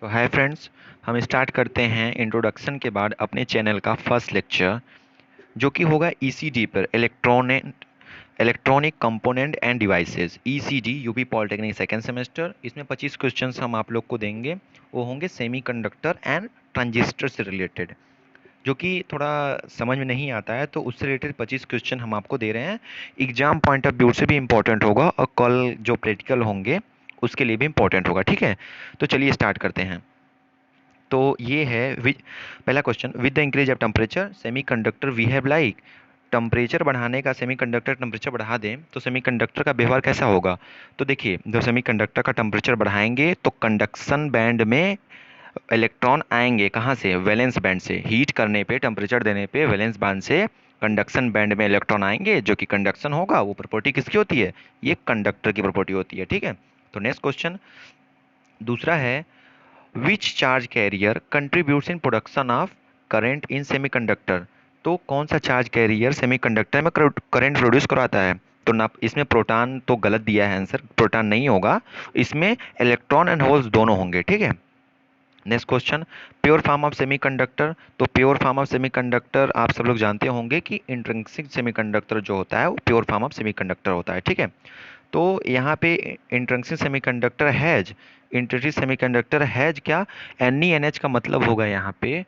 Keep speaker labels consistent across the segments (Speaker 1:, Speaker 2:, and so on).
Speaker 1: तो hi friends, हम start करते हैं इंट्रोडक्शन के बाद अपने चैनल का फर्स्ट लेक्चर, जो कि होगा ईसीडी पर electronic component end devices. ECD UP polytechnic second semester. इसमें 25 क्वेश्चंस हम आप लोग को देंगे। वो होंगे सेमीकंडक्टर एंड ट्रांजिस्टर से रिलेटेड, जो कि थोड़ा समझ में नहीं आता है, तो उससे रिलेटेड 25 क्वेश्चन हम आपको दे रहे हैं। एग्जाम पॉइंट ऑफ व्यू से भी इंपॉर्टेंट होगा और कल जो प्रैक्टिकल होंगे उसके लिए भी इंपॉर्टेंट होगा। ठीक है, तो चलिए स्टार्ट करते हैं। तो ये है पहला question, with the increase of temperature semiconductor we have like. Temperature बढ़ाने का, सेमीकंडक्टर टेम्परेचर बढ़ा दें तो सेमीकंडक्टर का व्यवहार कैसा होगा। तो देखिए, जब सेमीकंडक्टर का टेम्परेचर बढ़ाएंगे तो कंडक्शन बैंड में इलेक्ट्रॉन आएंगे। कहाँ से? वैलेंस बैंड से। हीट करने पे, टेम्परेचर देने पे वैलेंस बैंड से कंडक्शन बैंड में इलेक्ट्रॉन आएंगे, जो कि कंडक्शन होगा। वो प्रॉपर्टी किसकी होती है? ये कंडक्टर की प्रॉपर्टी होती है। ठीक है, तो नेक्स्ट क्वेश्चन दूसरा है, which charge carrier contributes in production of current in semiconductor. तो कौन सा चार्ज कैरियर सेमीकंडक्टर में करंट प्रोड्यूस कराता है? तो ना, इसमें प्रोटॉन तो गलत दिया है आंसर, प्रोटॉन नहीं होगा। इसमें इलेक्ट्रॉन एंड होल्स दोनों होंगे। ठीक है, next question, pure form of semiconductor. तो प्योर फॉर्म ऑफ सेमीकंडक्टर आप सब लोग जानते होंगे कि इंट्रिंसिक सेमीकंडक्टर जो होता है वो प्योर फॉर्म ऑफ सेमीकंडक्टर होता है। ठीक है, तो यहाँ पे intrinsic semiconductor has, intrinsic semiconductor has क्या? NeNH का मतलब होगा यहाँ पे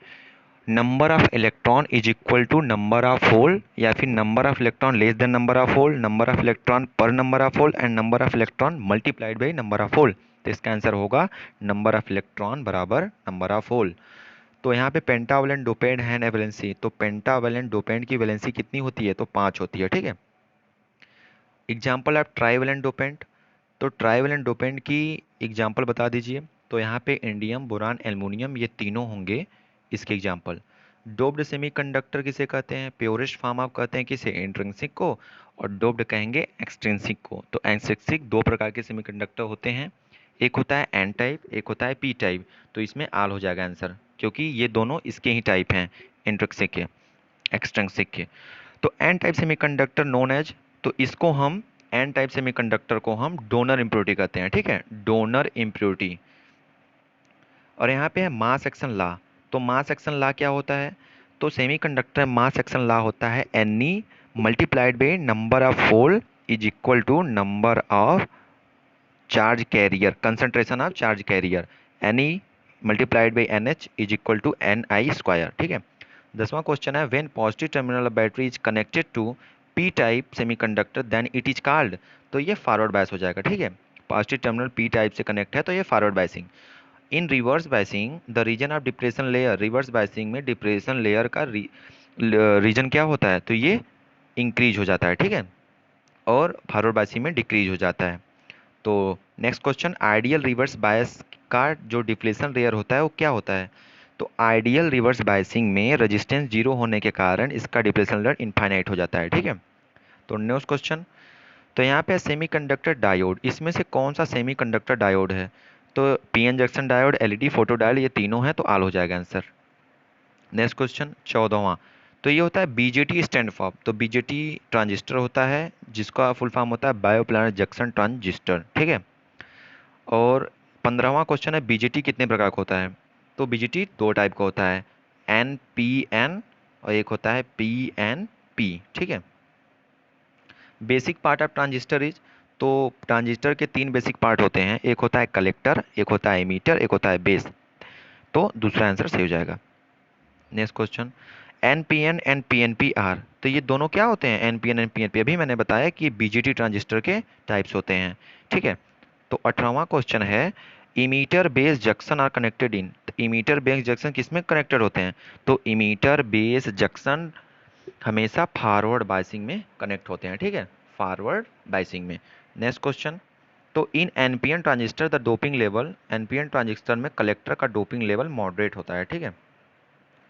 Speaker 1: number of electron is equal to number of hole, या फिर number of electron less than number of hole, number of electron पर number of hole and number of electron multiplied by number of hole. तो इसका answer होगा number of electron बराबर number of hole. तो यहाँ पे पेंटावलेंट डोपेंट है ना वैलेंसी, तो पेंटावलेंट डोपेंट की वैलेंसी कितनी होती है? तो 5 होती है। ठीक है, एग्जाम्पल ऑफ ट्राइवेलेंट डोपेंट। तो ट्राइवेलेंट डोपेंट की एग्जाम्पल बता दीजिए। तो यहाँ पे इंडियम, बोरान, एल्युमिनियम, ये तीनों होंगे इसके एग्जाम्पल। डोप्ड सेमीकंडक्टर किसे कहते हैं? प्योरेस्ट फॉर्म ऑफ कहते हैं किसे? इंट्रिंसिक को। और डोप्ड कहेंगे एक्सट्रिंसिक को। तो एक्सट्रिंसिक दो प्रकार के सेमीकंडक्टर होते हैं, एक होता है एन टाइप, एक होता है पी टाइप। तो इसमें आल हो जाएगा आंसर, क्योंकि ये दोनों इसके ही टाइप हैं, इंट्रिंसिक के, एक्सट्रिंसिक के। तो n type semiconductor known as, तो इसको हम, एन टाइप सेमीकंडक्टर को हम डोनर इम्प्योरिटी कहते हैं। ठीक है, डोनर इम्प्योरिटी। और यहाँ पे है मास एक्शन लॉ। तो मास एक्शन लॉ क्या होता है? तो सेमीकंडक्टर मास एक्शन लॉ होता है Ne multiplied by number of hole is equal to number of charge carrier, concentration of charge carrier. Ne multiplied by NH is equal to Ni square. ठीक है, 10वां question है, when positive terminal of battery is connected to p type semiconductor then it is called. तो ये forward bias हो जाएगा। ठीक है, पॉजिटिव टर्मिनल पी टाइप से कनेक्ट है तो ये forward biasing. In reverse biasing the reason of depression layer, reverse biasing में डिप्रेशन लेयर का रीजन क्या होता है? तो ये इंक्रीज हो जाता है। ठीक है, और फॉरवर्ड बायसिंग में डिक्रीज हो जाता है। तो next question, ideal reverse bias का जो डिप्लेशन लेयर होता है वो क्या होता है? तो आइडियल रिवर्स बायसिंग में रेजिस्टेंस जीरो होने के कारण इसका डिप्लेशन लेयर इनफाइनाइट हो जाता है। ठीक है, तो नेक्स्ट क्वेश्चन, तो यहाँ पे सेमीकंडक्टर डायोड, इसमें से कौन सा सेमीकंडक्टर डायोड है? तो PN junction diode, LED, photo diode, ये तीनों हैं, तो आल हो जाएगा आंसर। नेक्स्ट क्वेश्चन 14वां, तो ये होता है बीजेटी स्टैंड फॉर। तो बीजेटी ट्रांजिस्टर होता है जिसका फुल फॉर्म होता है बायोप्लानर जंक्शन ट्रांजिस्टर। ठीक है, और 15वां क्वेश्चन है, बीजेटी कितने प्रकार का होता है? तो बीजेटी दो टाइप का होता है, एनपीएन और एक होता है पीएनपी। ठीक है, basic part of transistor is, तो ट्रांजिस्टर के तीन बेसिक पार्ट होते हैं, एक होता है कलेक्टर, एक होता है एमीटर, एक होता है बेस। तो दूसरा आंसर सही हो जाएगा। नेक्स्ट क्वेश्चन, एनपीएन एंड पीएनपीआर, तो ये दोनों क्या होते हैं? एनपीएन एंड पीएनपी अभी मैंने बताया कि बीजेटी ट्रांजिस्टर के टाइप्स होते हैं। ठीक है, तो 18वां क्वेश्चन है, emitter base junction are connected in. Emitter base junction किसमें कनेक्टेड होते हैं? तो इमीटर बेस जंक्शन हमेशा फॉरवर्ड बायसिंग में कनेक्ट होते हैं। ठीक है, फॉरवर्ड बायसिंग में। नेक्स्ट क्वेश्चन, तो in NPN transistor the doping level, NPN transistor में कलेक्टर का डोपिंग लेवल मॉडरेट होता है। ठीक है,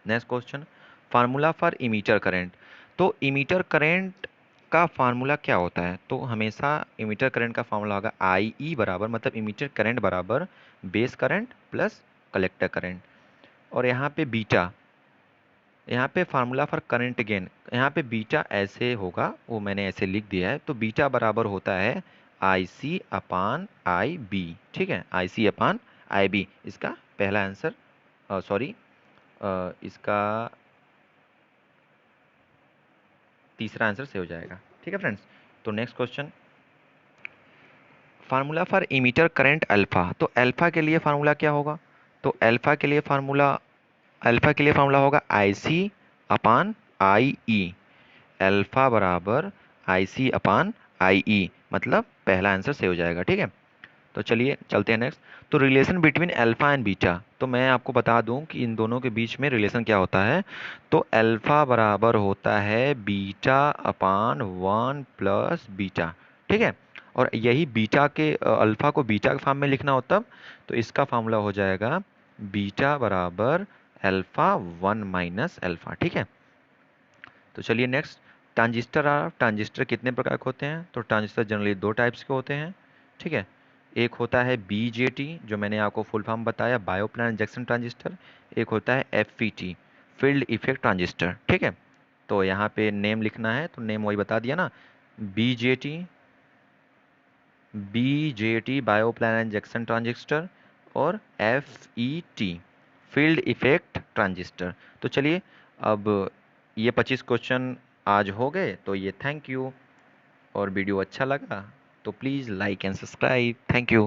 Speaker 1: next question, formula for emitter current. तो इमीटर करंट का फार्मूला क्या होता है? तो हमेशा इमीटर करंट का फार्मूला होगा आई ई बराबर, मतलब इमीटर करंट बराबर base current plus collector current. और यहाँ पे बीटा, यहाँ पे फार्मूला फॉर करंट गेन, यहाँ पे बीटा ऐसे होगा, वो मैंने ऐसे लिख दिया है। तो बीटा बराबर होता है आई सी अपान आई बी। ठीक है, आई सी अपान IB इसका पहला आंसर, सॉरी इसका तीसरा आंसर सही हो जाएगा। ठीक है फ्रेंड्स। तो next question, formula for emitter current alpha. तो अल्फा के लिए फार्मूला क्या होगा? तो अल्फा के लिए फार्मूला होगा IC अपान IE। अल्फा बराबर IC अपान IE, मतलब पहला आंसर सही हो जाएगा। ठीक है। तो चलिए चलते हैं नेक्स्ट। तो relation between alpha and beta, तो मैं आपको बता दूं कि इन दोनों के बीच में रिलेशन क्या होता है। तो अल्फा बराबर होता है बीटा अपान 1 प्लस बीटा। ठीक है। और यही बीटा के अल्फा को बीटा के फॉर्म में लिखना हो तब, तो इसका फॉर्मूला हो जाएगा बीटा बराबर अल्फा 1 माइनस अल्फा। ठीक है। तो चलिए नेक्स्ट, ट्रांजिस्टर कितने प्रकार के होते हैं? तो ट्रांजिस्टर जनरली दो टाइप्स के होते हैं। ठीक है। एक होता है BJT, जो मैंने आपको फुल फॉर्म बताया, बायोप्लानर जंक्शन ट्रांजिस्टर। एक होता है FET, फील्ड इफेक्ट ट्रांजिस्टर। ठीक है। तो यहाँ पे नेम लिखना है, तो नेम वही बता दिया ना, BJT, बायोप्लानर जंक्शन ट्रांजिस्टर, और FET, फील्ड इफेक्ट ट्रांजिस्टर। तो चलिए, अब ये 25 क्वेश्चन आज हो गए, तो ये थैंक यू। और वीडियो अच्छा लगा तो please like and subscribe. Thank you.